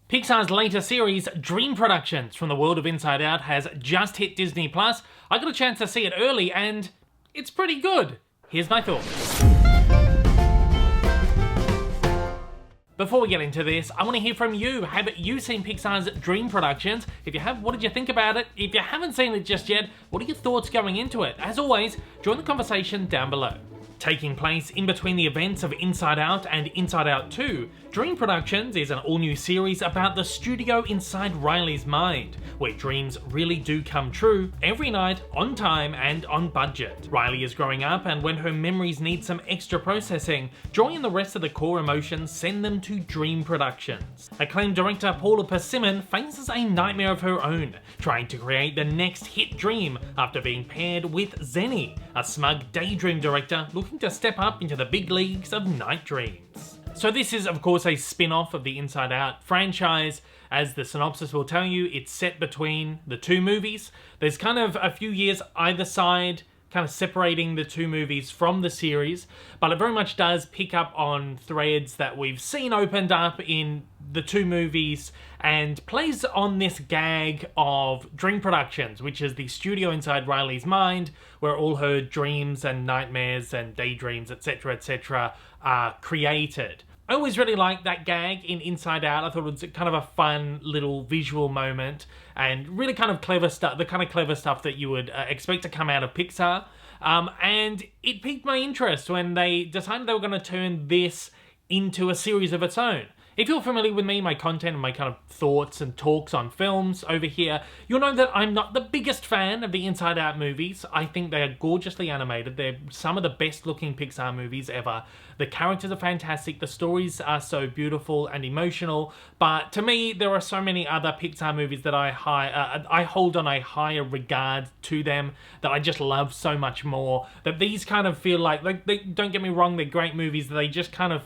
Pixar's latest series, Dream Productions from the world of Inside Out, has just hit Disney+. I got a chance to see it early and it's pretty good. Here's my thoughts. Before we get into this, I want to hear from you. Have you seen Pixar's Dream Productions? If you have, what did you think about it? If you haven't seen it just yet, what are your thoughts going into it? As always, join the conversation down below. Taking place in between the events of Inside Out and Inside Out 2, Dream Productions is an all-new series about the studio inside Riley's mind, where dreams really do come true every night, on time and on budget. Riley is growing up, and when her memories need some extra processing, joy and the rest of the core emotions send them to Dream Productions. Acclaimed director Paula Persimmon faces a nightmare of her own, trying to create the next hit dream after being paired with Zenny, a smug daydream director looking to step up into the big leagues of night dreams. So this is of course a spin-off of the Inside Out franchise. As the synopsis will tell you, it's set between the two movies. There's kind of a few years either side, kind of separating the two movies from the series, but it very much does pick up on threads that we've seen opened up in the two movies and plays on this gag of Dream Productions, which is the studio inside Riley's mind where all her dreams and nightmares and daydreams, etc., are created. I always really liked that gag in Inside Out. I thought it was kind of a fun little visual moment and really kind of clever stuff, the kind of clever stuff that you would expect to come out of Pixar. And it piqued my interest when they decided they were going to turn this into a series of its own. If you're familiar with me, my content and my kind of thoughts and talks on films over here, you'll know that I'm not the biggest fan of the Inside Out movies. I think they are gorgeously animated. They're some of the best looking Pixar movies ever. The characters are fantastic. The stories are so beautiful and emotional. But to me, there are so many other Pixar movies that I hold on a higher regard to them, that I just love so much more, that these kind of feel like they don't get me wrong, they're great movies, they just kind of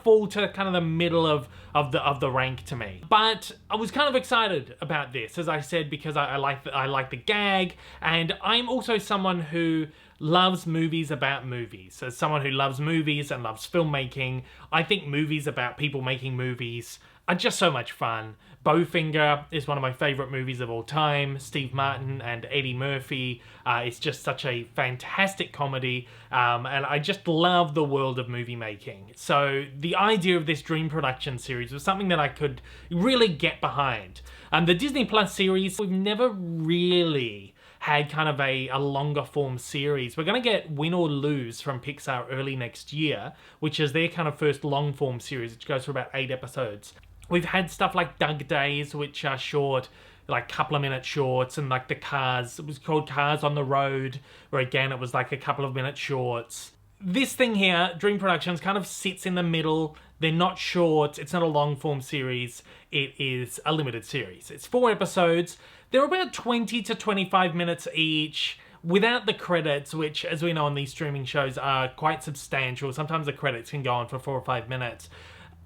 fall to kind of the middle of the rank to me. But I was kind of excited about this, as I said, because I like the gag, and I'm also someone who loves movies about movies. As someone who loves movies and loves filmmaking, I think movies about people making movies are just so much fun. Bowfinger is one of my favourite movies of all time. Steve Martin and Eddie Murphy. It's just such a fantastic comedy, and I just love the world of movie making. So the idea of this Dream Production series was something that I could really get behind. The Disney Plus series, we've never really had kind of a longer form series. We're going to get Win or Lose from Pixar early next year, which is their kind of first long form series, which goes for about 8 episodes. We've had stuff like Doug Days, which are short, like couple of minute shorts, and like the Cars, it was called Cars on the Road, where again it was like a couple of minute shorts. This thing here, Dream Productions, kind of sits in the middle. They're not short, it's not a long form series, it is a limited series. It's 4 episodes, they're about 20 to 25 minutes each, without the credits, which, as we know on these streaming shows, are quite substantial. Sometimes the credits can go on for 4 or 5 minutes.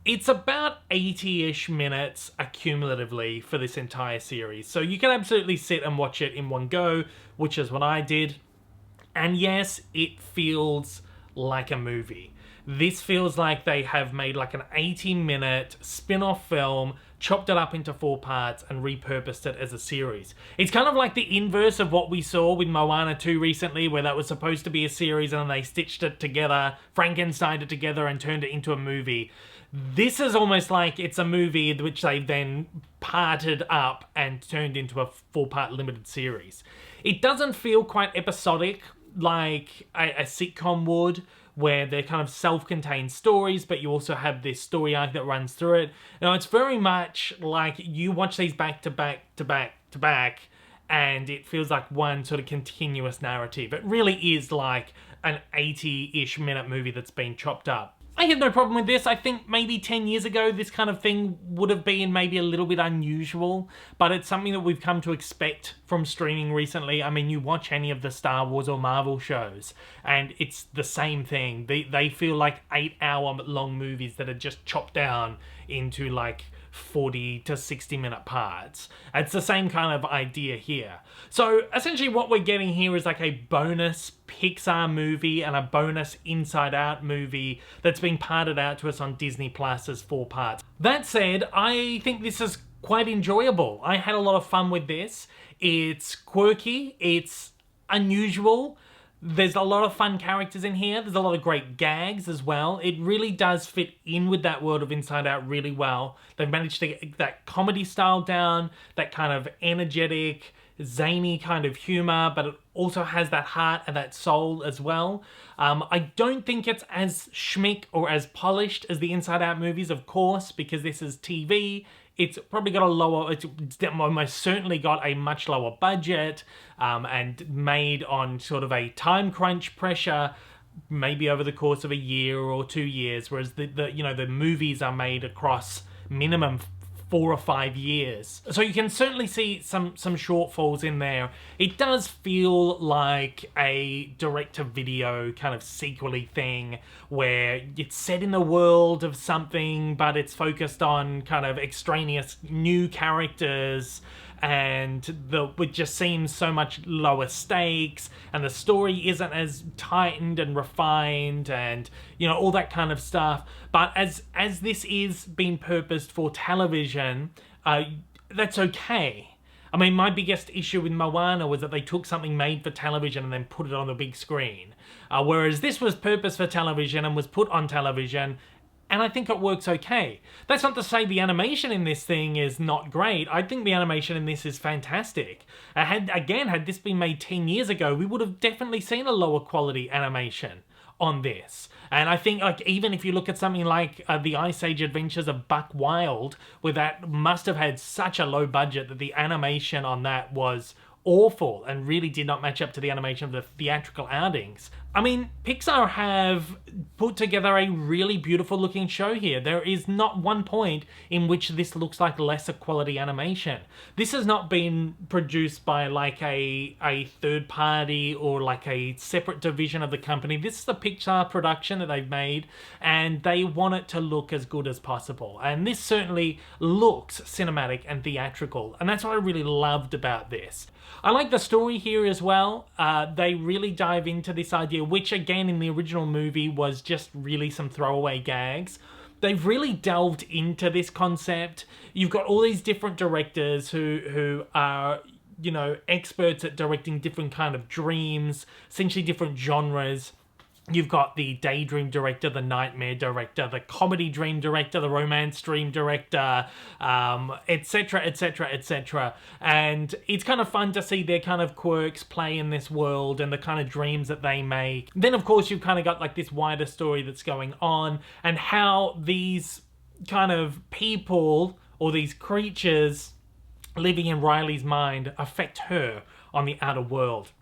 It's about 80-ish minutes accumulatively for this entire series. So you can absolutely sit and watch it in one go, which is what I did. And yes, it feels like a movie. This feels like they have made like an 80-minute spin-off film, chopped it up into 4 parts and repurposed it as a series. It's kind of like the inverse of what we saw with Moana 2 recently, where that was supposed to be a series and then they stitched it together, Frankensteined it together and turned it into a movie. This is almost like it's a movie which they then parted up and turned into a 4-part limited series. It doesn't feel quite episodic like a sitcom would, where they're kind of self-contained stories, but you also have this story arc that runs through it. You know, it's very much like you watch these back to back to back to back, and it feels like one sort of continuous narrative. It really is like an 80-ish minute movie that's been chopped up. I had no problem with this. I think maybe 10 years ago, this kind of thing would have been maybe a little bit unusual, but it's something that we've come to expect from streaming recently. I mean, you watch any of the Star Wars or Marvel shows, and it's the same thing. They feel like 8-hour long movies that are just chopped down into like 40 to 60 minute parts. It's the same kind of idea here. So essentially what we're getting here is like a bonus Pixar movie and a bonus Inside Out movie that's being parted out to us on Disney Plus as 4 parts. That said, I think this is quite enjoyable. I had a lot of fun with this. It's quirky, it's unusual. There's a lot of fun characters in here. There's a lot of great gags as well. It really does fit in with that world of Inside Out really well. They've managed to get that comedy style down, that kind of energetic, zany kind of humor, but it also has that heart and that soul as well. I don't think it's as schmick or as polished as the Inside Out movies, of course, because this is TV. It's probably got a lower, it's almost certainly got a much lower budget and made on sort of a time crunch pressure, maybe over the course of a year or 2 years, whereas the movies are made across minimum 4 or 5 years. So you can certainly see some shortfalls in there. It does feel like a direct-to-video kind of sequel-y thing where it's set in the world of something, but it's focused on kind of extraneous new characters, and it just seems so much lower stakes, and the story isn't as tightened and refined, and all that kind of stuff. But as this is being purposed for television, that's okay. I mean, my biggest issue with Moana was that they took something made for television and then put it on the big screen, whereas this was purposed for television and was put on television, and I think it works okay. That's not to say the animation in this thing is not great. I think the animation in this is fantastic. Had this been made 10 years ago, we would have definitely seen a lower quality animation on this. And I think, like, even if you look at something like the Ice Age Adventures of Buck Wild, where that must have had such a low budget that the animation on that was awful and really did not match up to the animation of the theatrical outings. I mean, Pixar have put together a really beautiful looking show here. There is not one point in which this looks like lesser quality animation. This has not been produced by like a third party or like a separate division of the company. This is a Pixar production that they've made, and they want it to look as good as possible. And this certainly looks cinematic and theatrical, and that's what I really loved about this. I like the story here as well. They really dive into this idea, which again in the original movie was just really some throwaway gags. They've really delved into this concept. You've got all these different directors who are, experts at directing different kind of dreams, essentially different genres. You've got the daydream director, the nightmare director, the comedy dream director, the romance dream director, etc., etc., etc. And it's kind of fun to see their kind of quirks play in this world and the kind of dreams that they make. Then, of course, you've kind of got like this wider story that's going on and how these kind of people or these creatures living in Riley's mind affect her on the outer world.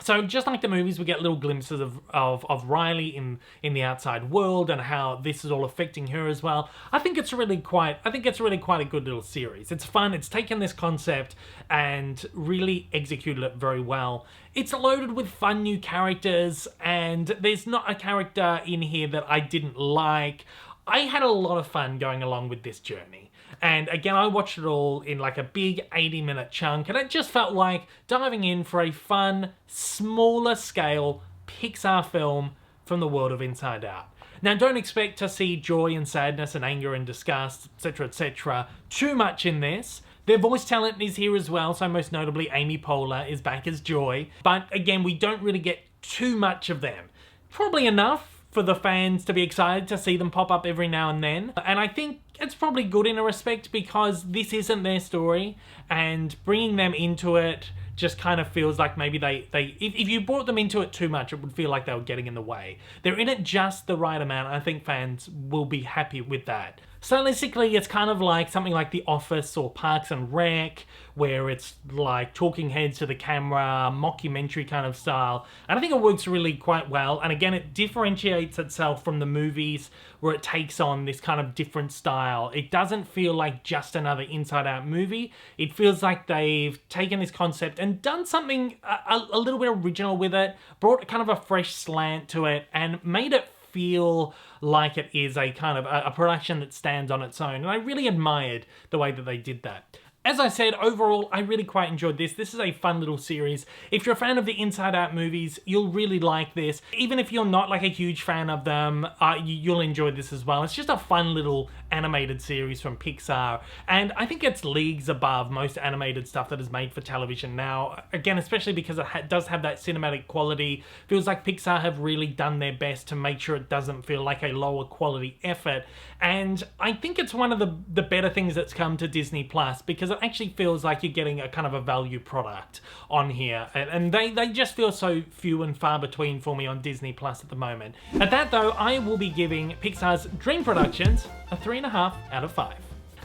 So just like the movies, we get little glimpses of Riley in the outside world and how this is all affecting her as well. I think it's really quite a good little series. It's fun. It's taken this concept and really executed it very well. It's loaded with fun new characters, and there's not a character in here that I didn't like. I had a lot of fun going along with this journey. And again, I watched it all in like a big 80-minute chunk, and it just felt like diving in for a fun, smaller scale Pixar film from the world of Inside Out. Now, don't expect to see joy and sadness and anger and disgust, etc., too much in this. Their voice talent is here as well, so most notably Amy Poehler is back as Joy. But again, we don't really get too much of them. Probably enough for the fans to be excited to see them pop up every now and then. And I think it's probably good in a respect because this isn't their story, and bringing them into it just kind of feels like maybe if you brought them into it too much, it would feel like they were getting in the way. They're in it just the right amount, and I think fans will be happy with that. Stylistically, it's kind of like something like The Office or Parks and Rec, where it's like talking heads to the camera, mockumentary kind of style. And I think it works really quite well. And again, it differentiates itself from the movies where it takes on this kind of different style. It doesn't feel like just another Inside Out movie. It feels like they've taken this concept and done something a little bit original with it, brought kind of a fresh slant to it, and made it feel like it is a kind of a production that stands on its own. And I really admired the way that they did that. As I said, overall, I really quite enjoyed this. This is a fun little series. If you're a fan of the Inside Out movies, you'll really like this. Even if you're not like a huge fan of them, you'll enjoy this as well. It's just a fun little animated series from Pixar. And I think it's leagues above most animated stuff that is made for television now. Again, especially because it does have that cinematic quality. Feels like Pixar have really done their best to make sure it doesn't feel like a lower quality effort. And I think it's one of the better things that's come to Disney Plus, because it actually feels like you're getting a kind of a value product on here. And they just feel so few and far between for me on Disney Plus at the moment. At that though, I will be giving Pixar's Dream Productions a 3.5 out of 5.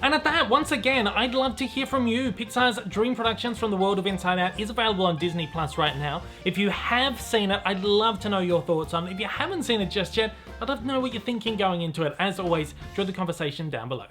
And at that, once again, I'd love to hear from you. Pixar's Dream Productions from the world of Inside Out is available on Disney Plus right now. If you have seen it, I'd love to know your thoughts on it. If you haven't seen it just yet, I'd love to know what you're thinking going into it. As always, join the conversation down below.